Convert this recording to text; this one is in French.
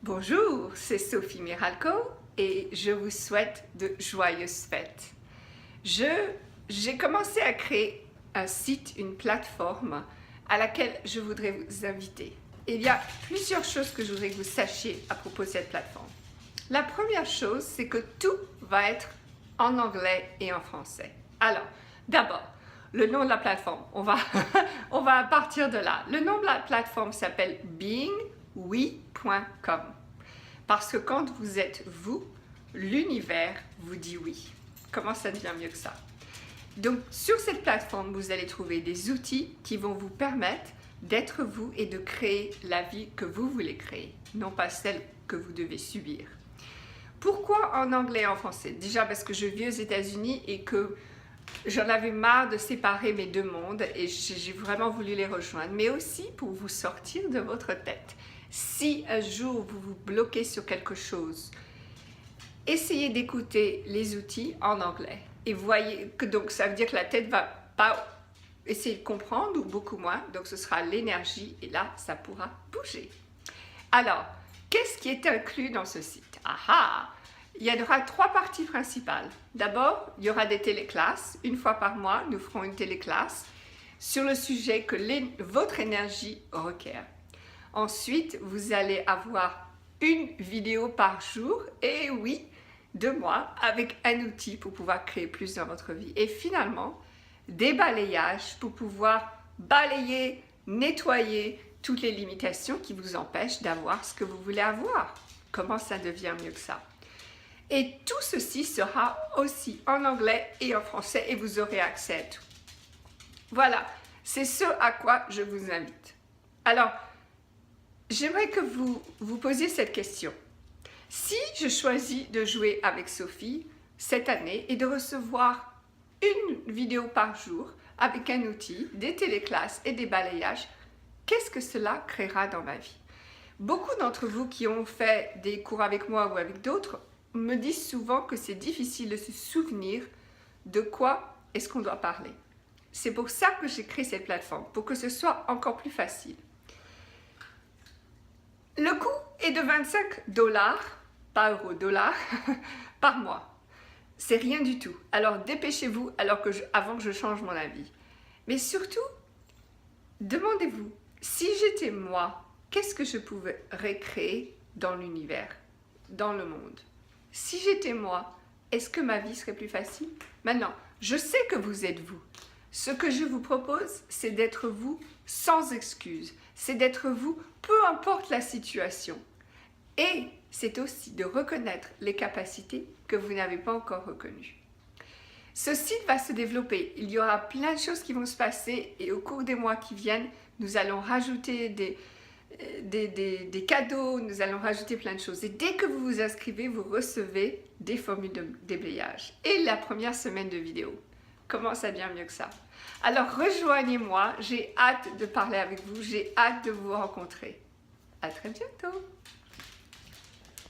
Bonjour, c'est Sophie Miralco et je vous souhaite de joyeuses fêtes. J'ai commencé à créer un site, une plateforme à laquelle je voudrais vous inviter. Et il y a plusieurs choses que je voudrais que vous sachiez à propos de cette plateforme. La première chose, c'est que tout va être en anglais et en français. Alors, d'abord, le nom de la plateforme, on va partir de là. Le nom de la plateforme s'appelle beingwe.com parce que quand vous êtes vous, l'univers vous dit oui. Comment ça devient mieux que ça? Donc, sur cette plateforme, vous allez trouver des outils qui vont vous permettre d'être vous et de créer la vie que vous voulez créer, non pas celle que vous devez subir. Pourquoi en anglais et en français? Déjà parce que je vis aux États-Unis et que j'en avais marre de séparer mes deux mondes et j'ai vraiment voulu les rejoindre, mais aussi pour vous sortir de votre tête. Si un jour vous vous bloquez sur quelque chose, essayez d'écouter les outils en anglais et voyez que donc ça veut dire que la tête va pas essayer de comprendre ou beaucoup moins, donc ce sera l'énergie et là ça pourra bouger. Alors, qu'est-ce qui est inclus dans ce site? Il y aura trois parties principales. D'abord, il y aura des téléclasses. Une fois par mois, nous ferons une téléclasse sur le sujet que votre énergie requiert. Ensuite, vous allez avoir une vidéo par jour, et oui, de moi, avec un outil pour pouvoir créer plus dans votre vie. Et finalement, des balayages pour pouvoir balayer, nettoyer toutes les limitations qui vous empêchent d'avoir ce que vous voulez avoir. Comment ça devient mieux que ça? Et tout ceci sera aussi en anglais et en français et vous aurez accès à tout. Voilà, c'est ce à quoi je vous invite. Alors, j'aimerais que vous vous posiez cette question. Si je choisis de jouer avec Sophie cette année et de recevoir une vidéo par jour avec un outil, des téléclasses et des balayages, qu'est-ce que cela créera dans ma vie? Beaucoup d'entre vous qui ont fait des cours avec moi ou avec d'autres me disent souvent que c'est difficile de se souvenir de quoi est-ce qu'on doit parler. C'est pour ça que j'ai créé cette plateforme, pour que ce soit encore plus facile. Le coût est de 25 $, pas euros, dollars, par mois. C'est rien du tout. Alors dépêchez-vous avant que je change mon avis. Mais surtout, demandez-vous, si j'étais moi, qu'est-ce que je pourrais créer dans l'univers, dans le monde? Si j'étais moi, est-ce que ma vie serait plus facile? Maintenant, je sais que vous êtes vous. Ce que je vous propose, c'est d'être vous sans excuse. C'est d'être vous, peu importe la situation. Et c'est aussi de reconnaître les capacités que vous n'avez pas encore reconnues. Ce site va se développer. Il y aura plein de choses qui vont se passer et au cours des mois qui viennent, nous allons rajouter des cadeaux, nous allons rajouter plein de choses. Et dès que vous vous inscrivez, vous recevez des formules de déblayage et la première semaine de vidéo. Comment ça devient mieux que ça? Alors rejoignez-moi, j'ai hâte de parler avec vous, j'ai hâte de vous rencontrer. À très bientôt!